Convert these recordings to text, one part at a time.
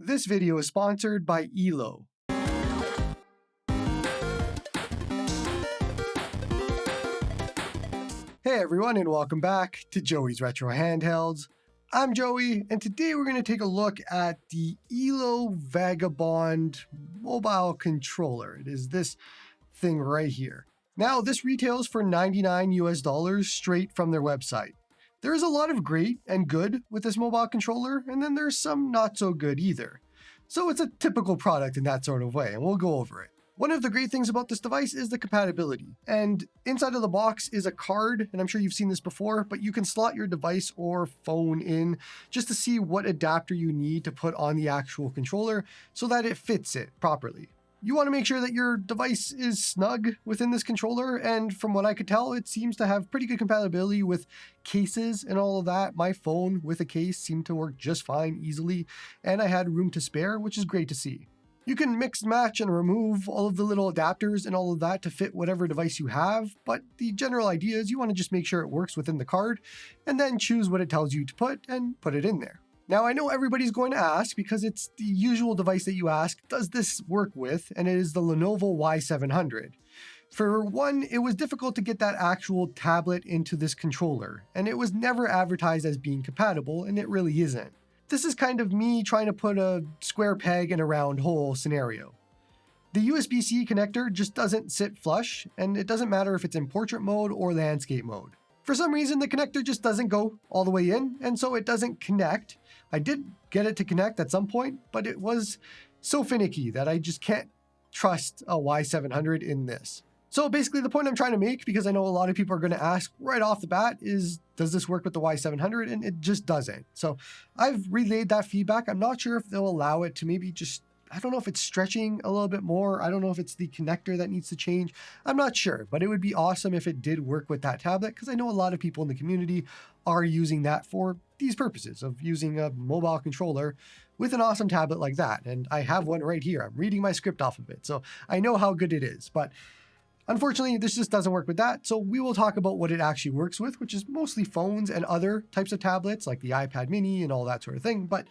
This video is sponsored by ELO. Hey everyone, and welcome back to Joey's Retro Handhelds. I'm Joey, and today we're going to take a look at the ELO Vagabond mobile controller. It is this thing right here. Now, this retails for $99 straight from their website. There's a lot of great and good with this mobile controller, and then there's some not so good either. So it's a typical product in that sort of way, and we'll go over it. One of the great things about this device is the compatibility. And inside of the box is a card, and I'm sure you've seen this before, but you can slot your device or phone in just to see what adapter you need to put on the actual controller so that it fits it properly. You want to make sure that your device is snug within this controller, and from what I could tell, it seems to have pretty good compatibility with cases and all of that. My phone with a case seemed to work just fine easily, and I had room to spare, which is great to see. You can mix, match, and remove all of the little adapters and all of that to fit whatever device you have, but the general idea is you want to just make sure it works within the card, and then choose what it tells you to put and put it in there. Now, I know everybody's going to ask, because it's the usual device that you ask, does this work with? And it is the Lenovo Y700. For one, it was difficult to get that actual tablet into this controller, and it was never advertised as being compatible, and it really isn't. This is kind of me trying to put a square peg in a round hole scenario. The USB-C connector just doesn't sit flush, and it doesn't matter if it's in portrait mode or landscape mode. For some reason, the connector just doesn't go all the way in, and so it doesn't connect. I did get it to connect at some point, but it was so finicky that I just can't trust a Y700 in this. So basically the point I'm trying to make, because I know a lot of people are going to ask right off the bat, is does this work with the Y700? And it just doesn't. So I've relayed that feedback. I'm not sure if they'll allow it to maybe just, I don't know if it's stretching a little bit more. I don't know if it's the connector that needs to change. I'm not sure, but it would be awesome if it did work with that tablet, because I know a lot of people in the community are using that for these purposes of using a mobile controller with an awesome tablet like that. And I have one right here. I'm reading my script off of it, so I know how good it is. But unfortunately, this just doesn't work with that. So we will talk about what it actually works with, which is mostly phones and other types of tablets like the iPad mini and all that sort of thing. But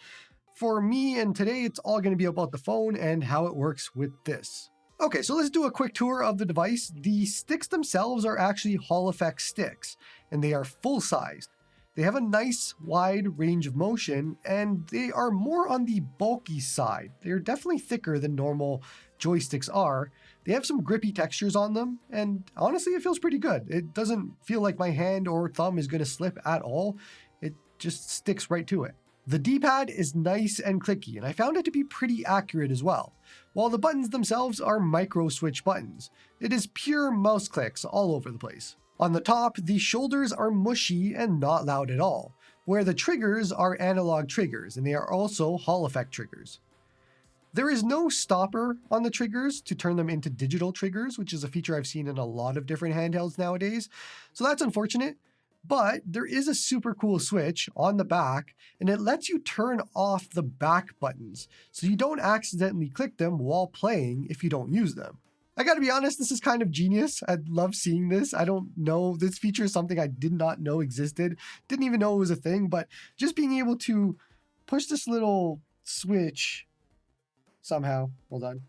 for me and today, it's all going to be about the phone and how it works with this. Okay, so let's do a quick tour of the device. The sticks themselves are actually Hall effect sticks, and they are full-sized. They have a nice wide range of motion, and they are more on the bulky side. They're definitely thicker than normal joysticks are. They have some grippy textures on them, and honestly, it feels pretty good. It doesn't feel like my hand or thumb is going to slip at all. It just sticks right to it. The D-pad is nice and clicky, and I found it to be pretty accurate as well. While the buttons themselves are micro switch buttons, it is pure mouse clicks all over the place. On the top, the shoulders are mushy and not loud at all, where the triggers are analog triggers, and they are also Hall effect triggers. There is no stopper on the triggers to turn them into digital triggers, which is a feature I've seen in a lot of different handhelds nowadays, so that's unfortunate. But there is a super cool switch on the back, and it lets you turn off the back buttons, so you don't accidentally click them while playing if you don't use them. I gotta be honest, this is kind of genius. I love seeing this. I don't know, this feature is something I did not know existed. Didn't even know it was a thing, but just being able to push this little switch somehow, hold on,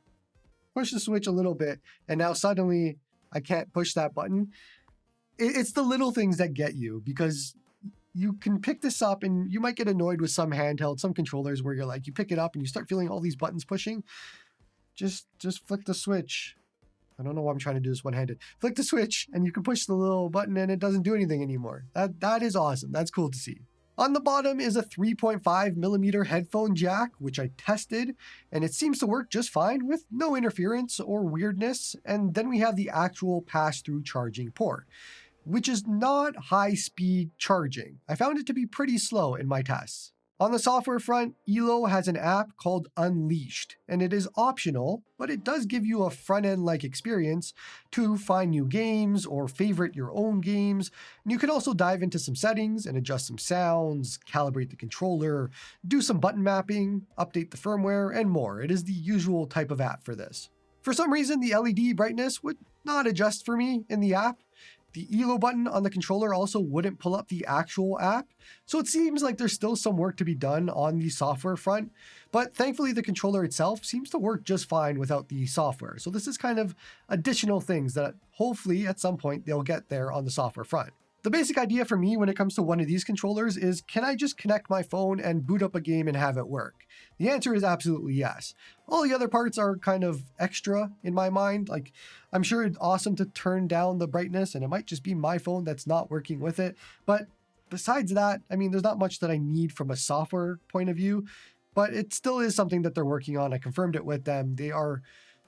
push the switch a little bit, and now suddenly I can't push that button. It's the little things that get you, because you can pick this up and you might get annoyed with some handhelds, some controllers where you're like, you pick it up and you start feeling all these buttons pushing. Just flick the switch. I don't know why I'm trying to do this one-handed. Flick the switch and you can push the little button and it doesn't do anything anymore. That is awesome. That's cool to see. On the bottom is a 3.5mm headphone jack, which I tested, and it seems to work just fine with no interference or weirdness. And then we have the actual pass-through charging port, which is not high-speed charging. I found it to be pretty slow in my tests. On the software front, ELO has an app called Unleashed, and it is optional, but it does give you a front-end-like experience to find new games or favorite your own games. And you can also dive into some settings and adjust some sounds, calibrate the controller, do some button mapping, update the firmware, and more. It is the usual type of app for this. For some reason, the LED brightness would not adjust for me in the app, The ELO button on the controller also wouldn't pull up the actual app, so it seems like there's still some work to be done on the software front, but thankfully the controller itself seems to work just fine without the software. So this is kind of additional things that hopefully at some point they'll get there on the software front. The basic idea for me when it comes to one of these controllers is, can I just connect my phone and boot up a game and have it work? The answer is absolutely yes. All the other parts are kind of extra in my mind. Like, I'm sure it's awesome to turn down the brightness, and it might just be my phone that's not working with it. But besides that, I mean, there's not much that I need from a software point of view, but it still is something that they're working on. I confirmed it with them. They are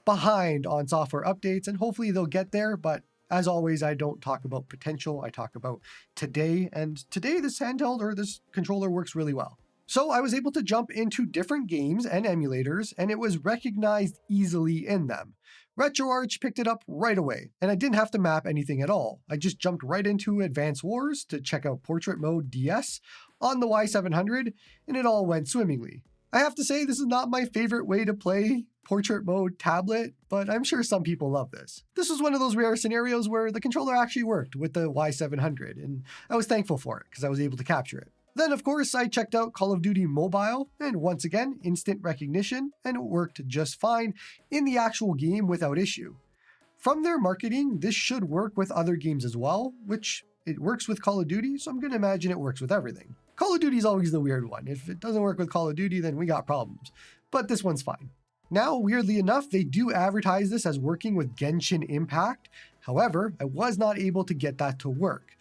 behind on software updates, and hopefully they'll get there, but as always, I don't talk about potential, I talk about today, and today this handheld or this controller works really well. So I was able to jump into different games and emulators, and it was recognized easily in them. RetroArch picked it up right away, and I didn't have to map anything at all. I just jumped right into Advanced Wars to check out Portrait Mode DS on the Y700, and it all went swimmingly. I have to say, this is not my favorite way to play Portrait Mode tablet, but I'm sure some people love this. This was one of those rare scenarios where the controller actually worked with the Y700, and I was thankful for it because I was able to capture it. Then, of course, I checked out Call of Duty Mobile, and once again, instant recognition, and it worked just fine in the actual game without issue. From their marketing, this should work with other games as well, which it works with Call of Duty, so I'm going to imagine it works with everything. Call of Duty is always the weird one. If it doesn't work with Call of Duty, then we got problems. But this one's fine. Now, weirdly enough, they do advertise this as working with Genshin Impact. However, I was not able to get that to work.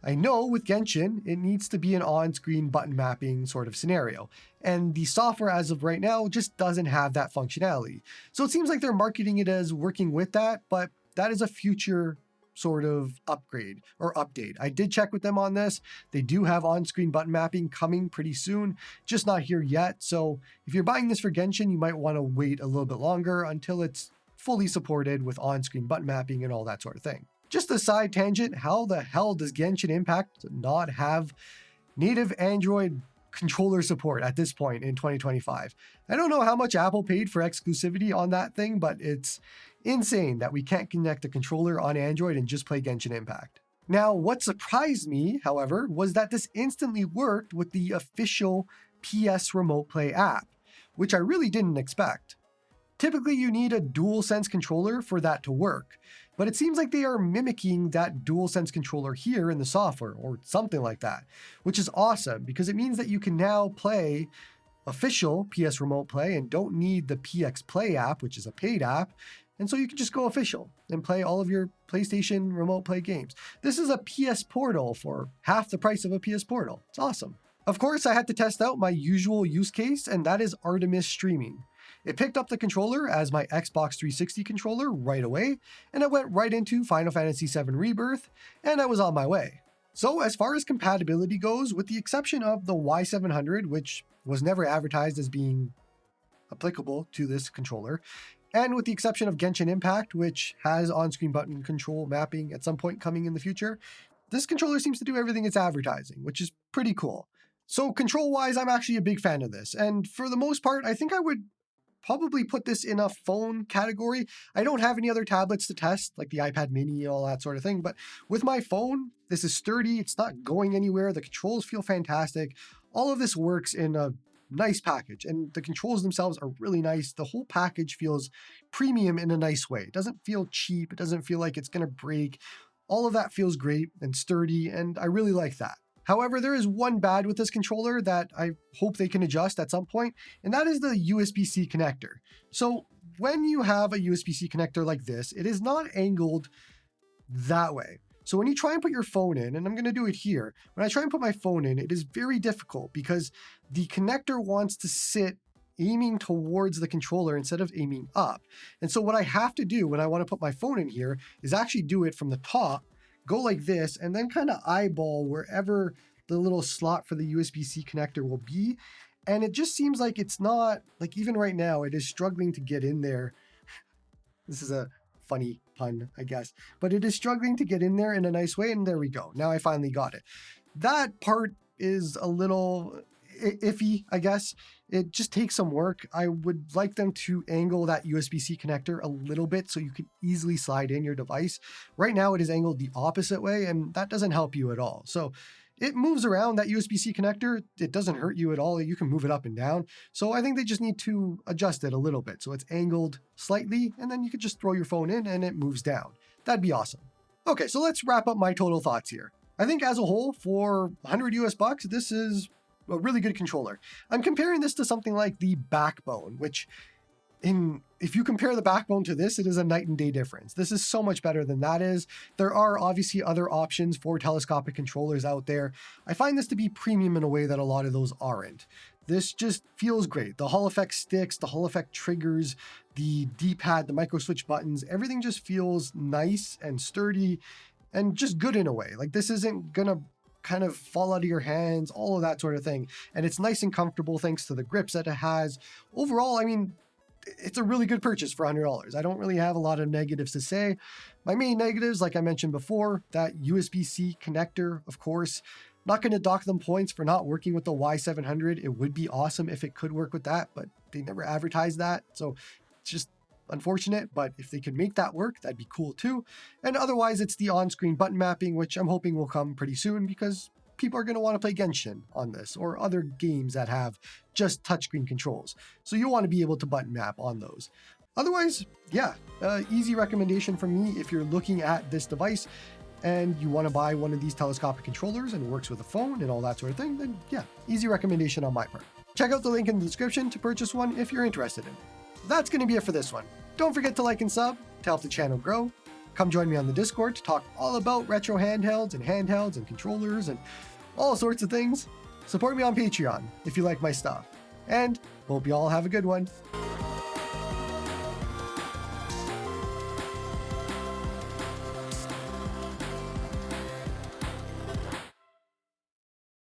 I know with Genshin, it needs to be an on-screen button mapping sort of scenario, and the software as of right now just doesn't have that functionality. So it seems like they're marketing it as working with that, but that is a future sort of upgrade or update. I did check with them on this. They do have on-screen button mapping coming pretty soon, just not here yet. So if you're buying this for Genshin, you might want to wait a little bit longer until it's fully supported with on-screen button mapping and all that sort of thing. Just a side tangent, how the hell does Genshin Impact not have native Android controller support at this point in 2025? I don't know how much Apple paid for exclusivity on that thing, but it's insane that we can't connect a controller on Android and just play Genshin Impact. Now, what surprised me, however, was that this instantly worked with the official PS Remote Play app, which I really didn't expect. Typically, you need a DualSense controller for that to work, but it seems like they are mimicking that DualSense controller here in the software, or something like that, which is awesome because it means that you can now play official PS Remote Play and don't need the PX Play app, which is a paid app, and so you can just go official and play all of your PlayStation Remote Play games. This is a PS Portal for half the price of a PS Portal. It's awesome. Of course, I had to test out my usual use case, and that is Artemis streaming. It picked up the controller as my Xbox 360 controller right away, and I went right into Final Fantasy VII Rebirth, and I was on my way. So as far as compatibility goes, with the exception of the Y700, which was never advertised as being applicable to this controller, and with the exception of Genshin Impact, which has on-screen button control mapping at some point coming in the future, this controller seems to do everything it's advertising, which is pretty cool. So control-wise, I'm actually a big fan of this, and for the most part, I think I would probably put this in a phone category. I don't have any other tablets to test, like the iPad mini and all that sort of thing, but with my phone, this is sturdy, it's not going anywhere, the controls feel fantastic. All of this works in a nice package, and the controls themselves are really nice. The whole package feels premium in a nice way. It doesn't feel cheap, it doesn't feel like it's gonna break. All of that feels great and sturdy, and I really like that. However, there is one bad with this controller that I hope they can adjust at some point, and that is the USB-C connector. So when you have a USB-C connector like this, it is not angled that way. So when you try and put your phone in, and I'm going to do it here, when I try and put my phone in, it is very difficult because the connector wants to sit aiming towards the controller instead of aiming up. And so what I have to do when I want to put my phone in here is actually do it from the top, go like this, and then kind of eyeball wherever the little slot for the USB-C connector will be. And it just seems like it's not, like even right now, it is struggling to get in there. This is a funny pun, I guess, but it is struggling to get in there in a nice way. And there we go. Now I finally got it. That part is a little iffy, I guess. It just takes some work. I would like them to angle that USB-C connector a little bit so you can easily slide in your device. Right now it is angled the opposite way, and that doesn't help you at all. So it moves around that USB-C connector. It doesn't hurt you at all. You can move it up and down. So I think they just need to adjust it a little bit. So it's angled slightly, and then you could just throw your phone in and it moves down. That'd be awesome. Okay, so let's wrap up my total thoughts here. I think as a whole, for 100 US bucks, this is a really good controller. I'm comparing this to something like the Backbone, which if you compare the Backbone to this, it is a night and day difference. This is so much better than that is. There are obviously other options for telescopic controllers out there. I find this to be premium in a way that a lot of those aren't. This just feels great. The Hall effect sticks, the Hall effect triggers, the D-pad, the micro switch buttons, everything just feels nice and sturdy and just good in a way. Like this isn't gonna kind of fall out of your hands, all of that sort of thing. And it's nice and comfortable thanks to the grips that it has. Overall, I mean, it's a really good purchase for $100. I don't really have a lot of negatives to say. My main negatives, like I mentioned before, that USB-C connector, of course. Not going to dock them points for not working with the Y700. It would be awesome if it could work with that, but they never advertised that. So it's just unfortunate, but if they could make that work, that'd be cool too. And otherwise, it's the on-screen button mapping, which I'm hoping will come pretty soon because people are going to want to play Genshin on this or other games that have just touchscreen controls. So you want to be able to button map on those. Otherwise, yeah, easy recommendation from me if you're looking at this device and you want to buy one of these telescopic controllers and it works with a phone and all that sort of thing, then yeah, easy recommendation on my part. Check out the link in the description to purchase one if you're interested in it. That's going to be it for this one. Don't forget to like and sub to help the channel grow. Come join me on the Discord to talk all about retro handhelds and controllers and all sorts of things. Support me on Patreon if you like my stuff. And hope you all have a good one.